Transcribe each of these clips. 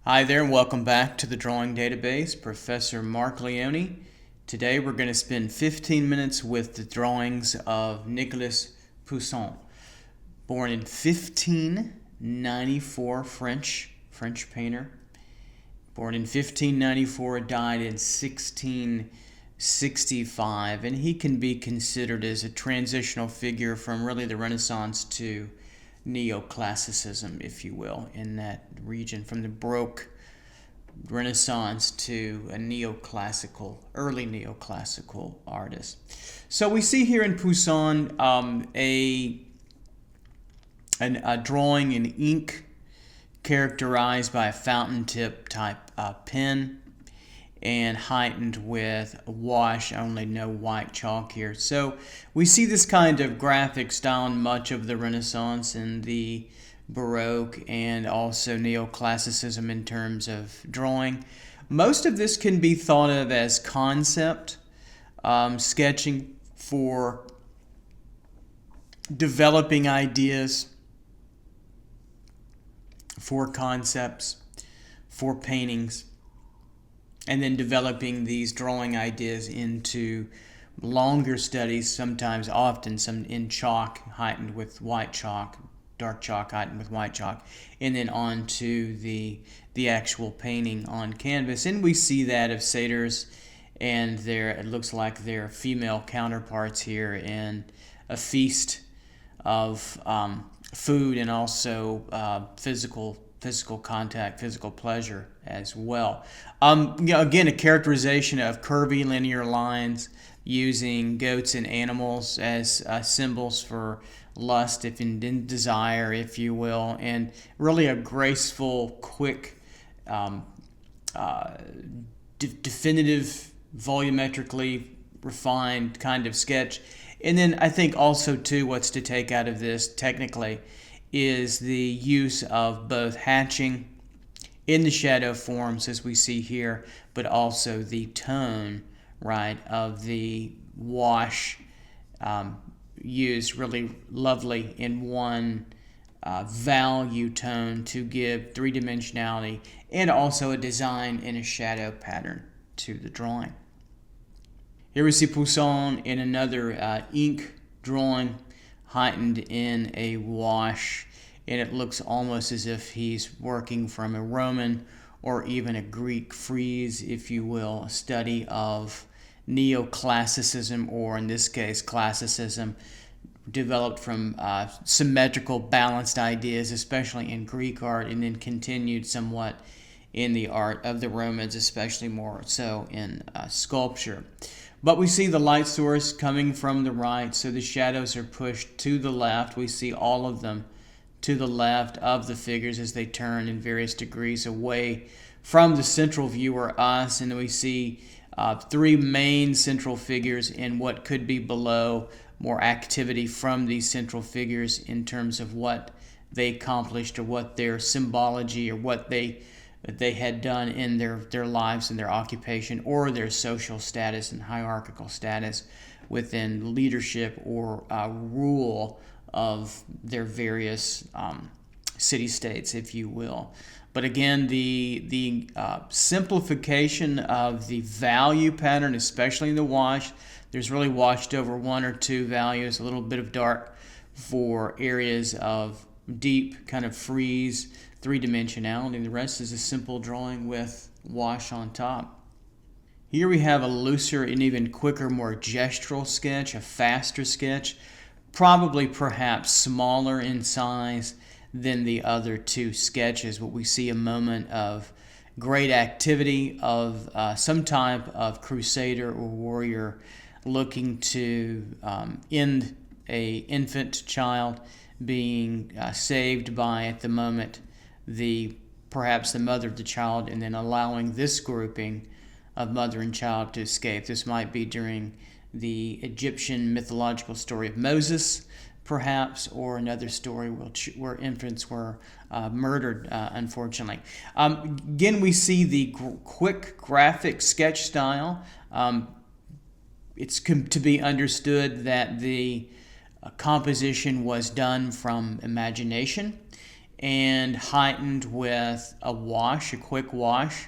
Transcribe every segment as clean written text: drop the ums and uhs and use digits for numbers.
Hi there and welcome back to the Drawing Database. Professor Marc Leone. Today we're going to spend 15 minutes with the drawings of Nicolas Poussin. Born in 1594, French painter. Born in 1594, died in 1665, and he can be considered as a transitional figure from really the Renaissance to neoclassicism, if you will, in that region, from the Baroque Renaissance to a early neoclassical artist. So we see here in Poussin a drawing in ink characterized by a fountain tip type pen and heightened with wash, only no white chalk here. So we see this kind of graphic style in much of the Renaissance and the Baroque and also neoclassicism in terms of drawing. Most of this can be thought of as concept sketching for developing ideas, for concepts, for paintings, and then developing these drawing ideas into longer studies, often some in chalk heightened with white chalk, dark chalk heightened with white chalk, and then on to the actual painting on canvas. And we see that of satyrs and it looks like their female counterparts here in a feast of food and also physical contact, physical pleasure as well. Again, a characterization of curvy linear lines using goats and animals as symbols for lust, if in desire, if you will, and really a graceful, quick, definitive, volumetrically refined kind of sketch. And then I think also, too, what's to take out of this technically is the use of both hatching in the shadow forms, as we see here, but also the tone, right, of the wash used really lovely in one value tone to give three-dimensionality and also a design and a shadow pattern to the drawing. Here we see Poussin in another ink drawing heightened in a wash, and it looks almost as if he's working from a Roman or even a Greek frieze, if you will, a study of neoclassicism, or in this case classicism, developed from symmetrical, balanced ideas, especially in Greek art, and then continued somewhat in the art of the Romans, especially more so in sculpture. But we see the light source coming from the right, so the shadows are pushed to the left. We see all of them to the left of the figures as they turn in various degrees away from the central viewer, us, and then we see three main central figures in what could be below, more activity from these central figures in terms of what they accomplished or what their symbology or what they had done in their lives and their occupation or their social status and hierarchical status within leadership or rule of their various city-states, if you will. But again, the simplification of the value pattern, especially in the wash, there's really washed over one or two values, a little bit of dark for areas of deep kind of frieze, three-dimensionality. The rest is a simple drawing with wash on top. Here we have a looser and even quicker, more gestural sketch, a faster sketch, probably perhaps smaller in size than the other two sketches, but we see a moment of great activity of some type of crusader or warrior looking to end a infant child being saved by, at the moment, perhaps the mother of the child, and then allowing this grouping of mother and child to escape. This might be during the Egyptian mythological story of Moses, perhaps, or another story where infants were murdered, unfortunately. Again, we see the quick graphic sketch style. It's to be understood that the composition was done from imagination, and heightened with a wash, a quick wash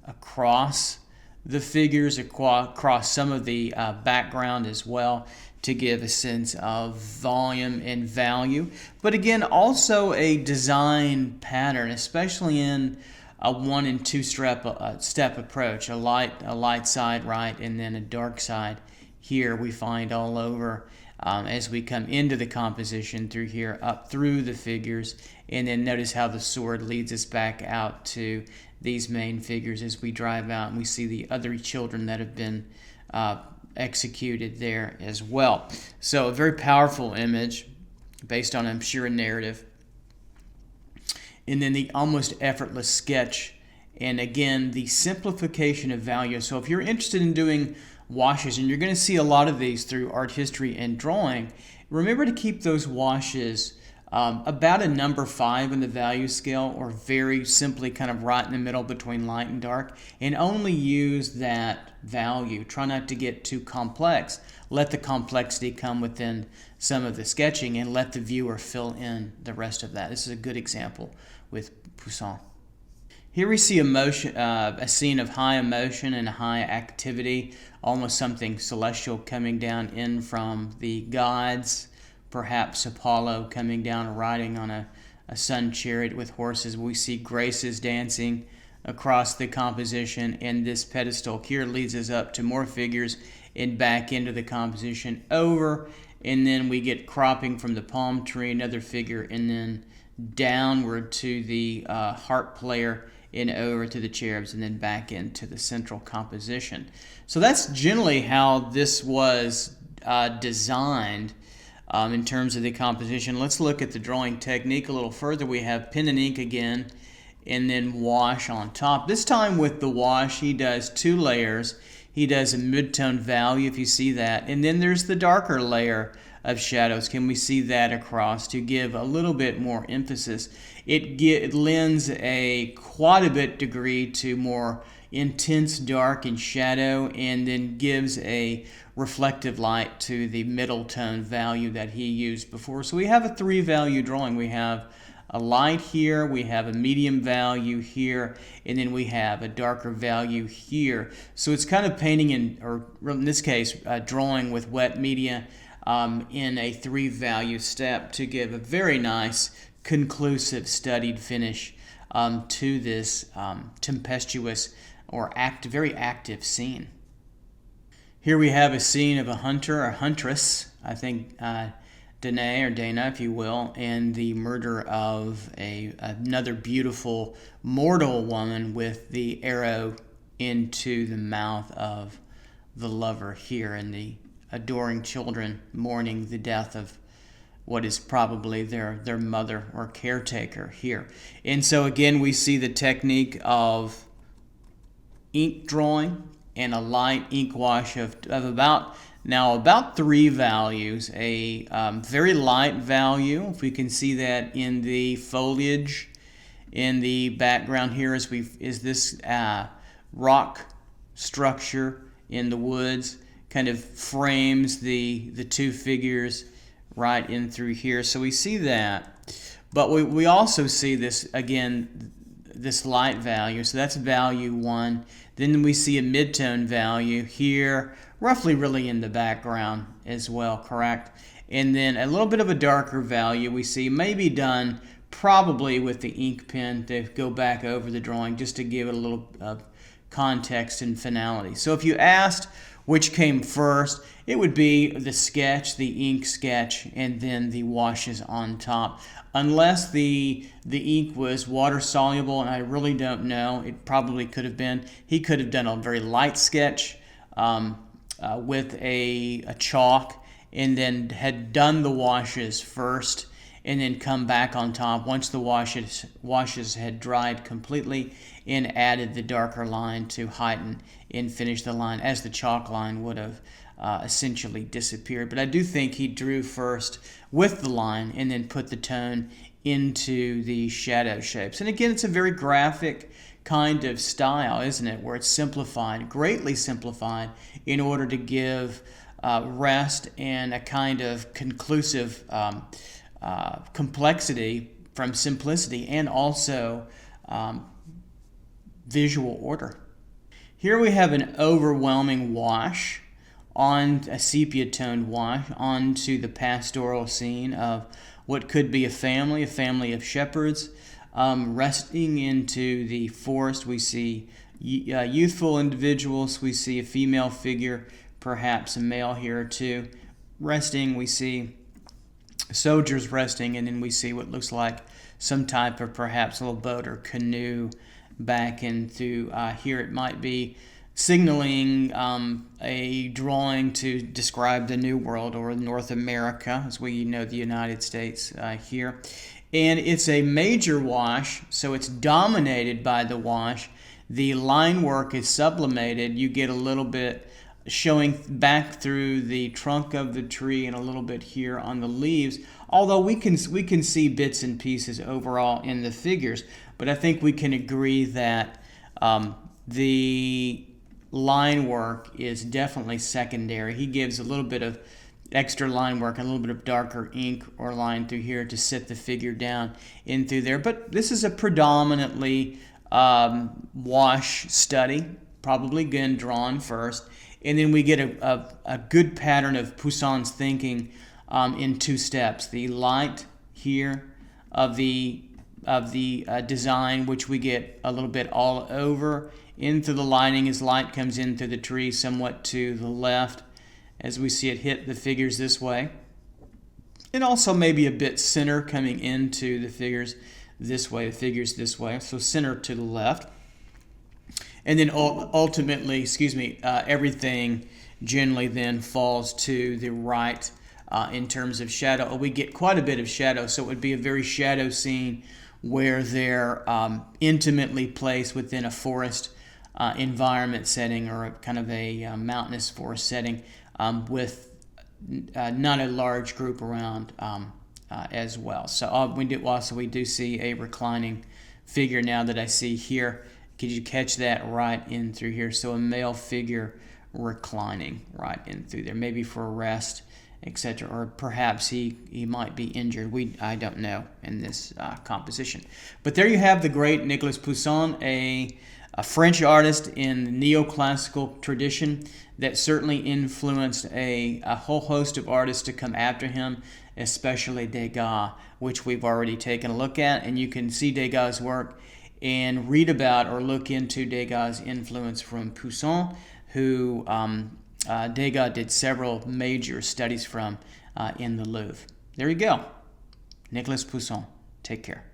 across the figures, across some of the background as well, to give a sense of volume and value. But again, also a design pattern, especially in a 1 and 2 step approach, a light side, right, and then a dark side here we find all over as we come into the composition through here, up through the figures, and then notice how the sword leads us back out to these main figures as we drive out, and we see the other children that have been executed there as well. So a very powerful image based on, I'm sure, a narrative. And then the almost effortless sketch, and again the simplification of value. So if you're interested in doing washes, and you're going to see a lot of these through art history and drawing, remember to keep those washes about a number 5 in the value scale, or very simply kind of right in the middle between light and dark, and only use that value. Try not to get too complex. Let the complexity come within some of the sketching, and let the viewer fill in the rest of that. This is a good example with Poussin. Here we see a scene of high emotion and high activity, almost something celestial coming down in from the gods, perhaps Apollo coming down riding on a sun chariot with horses. We see graces dancing across the composition, and this pedestal here leads us up to more figures and back into the composition over, and then we get cropping from the palm tree, another figure, and then downward to the harp player and over to the cherubs, and then back into the central composition. So that's generally how this was designed in terms of the composition. Let's look at the drawing technique a little further. We have pen and ink again, and then wash on top. This time with the wash, he does 2 layers. He does a mid-tone value, if you see that, and then there's the darker layer of shadows. Can we see that across to give a little bit more emphasis? It lends quite a bit degree to more intense dark and shadow, and then gives a reflective light to the middle tone value that he used before. So we have a 3-value drawing. We have a light here, we have a medium value here, and then we have a darker value here. So it's kind of painting or in this case, drawing with wet media in a 3-value step to give a very nice, conclusive, studied finish to this tempestuous or very active scene. Here we have a scene of a hunter or huntress, I think Dana, if you will, and the murder of another beautiful mortal woman with the arrow into the mouth of the lover here, and the adoring children mourning the death of what is probably their mother or caretaker here. And so again, we see the technique of ink drawing and a light ink wash of about 3 values. A very light value, if we can see that in the foliage in the background here, is this rock structure in the woods kind of frames the 2 figures right in through here. So we see that, but we also see this again, this light value. So that's value 1. Then we see a mid-tone value here, roughly really in the background as well, correct? And then a little bit of a darker value we see, maybe done probably with the ink pen to go back over the drawing just to give it a little context and finality. So if you asked which came first, it would be the sketch, the ink sketch, and then the washes on top. Unless the ink was water soluble, and I really don't know, it probably could have been. He could have done a very light sketch with a chalk, and then had done the washes first, and then come back on top once the washes had dried completely, and added the darker line to heighten and finish the line, as the chalk line would have essentially disappeared. But I do think he drew first with the line and then put the tone into the shadow shapes. And again, it's a very graphic kind of style, isn't it, where it's simplified, greatly simplified, in order to give rest and a kind of conclusive complexity from simplicity and also visual order. Here we have an overwhelming wash on a sepia-toned wash onto the pastoral scene of what could be a family of shepherds resting into the forest. We see youthful individuals. We see a female figure, perhaps a male here or two, resting. We see soldiers resting, and then we see what looks like some type of perhaps a little boat or canoe back into here. It might be signaling a drawing to describe the New World or North America, as we know the United States here. And it's a major wash, so it's dominated by the wash. The line work is sublimated. You get a little bit showing back through the trunk of the tree and a little bit here on the leaves, although we can see bits and pieces overall in the figures. But I think we can agree that the line work is definitely secondary. He gives a little bit of extra line work, a little bit of darker ink or line through here to set the figure down in through there. But this is a predominantly wash study, probably again drawn first. And then we get a good pattern of Poussin's thinking in two steps. The light here of the design, which we get a little bit all over into the lighting as light comes in through the tree somewhat to the left as we see it hit the figures this way. And also maybe a bit center coming into the figures this way, so center to the left. And then ultimately, everything generally then falls to the right in terms of shadow. We get quite a bit of shadow, so it would be a very shadow scene where they're intimately placed within a forest environment setting or a kind of a mountainous forest setting with not a large group around as well. So we do see a reclining figure now that I see here. Could you catch that right in through here? So a male figure reclining right in through there, maybe for a rest, etc. Or perhaps he might be injured. I don't know in this composition. But there you have the great Nicolas Poussin, a French artist in the neoclassical tradition that certainly influenced a whole host of artists to come after him, especially Degas, which we've already taken a look at. And you can see Degas' work and read about or look into Degas' influence from Poussin, who Degas did several major studies from in the Louvre. There you go. Nicolas Poussin. Take care.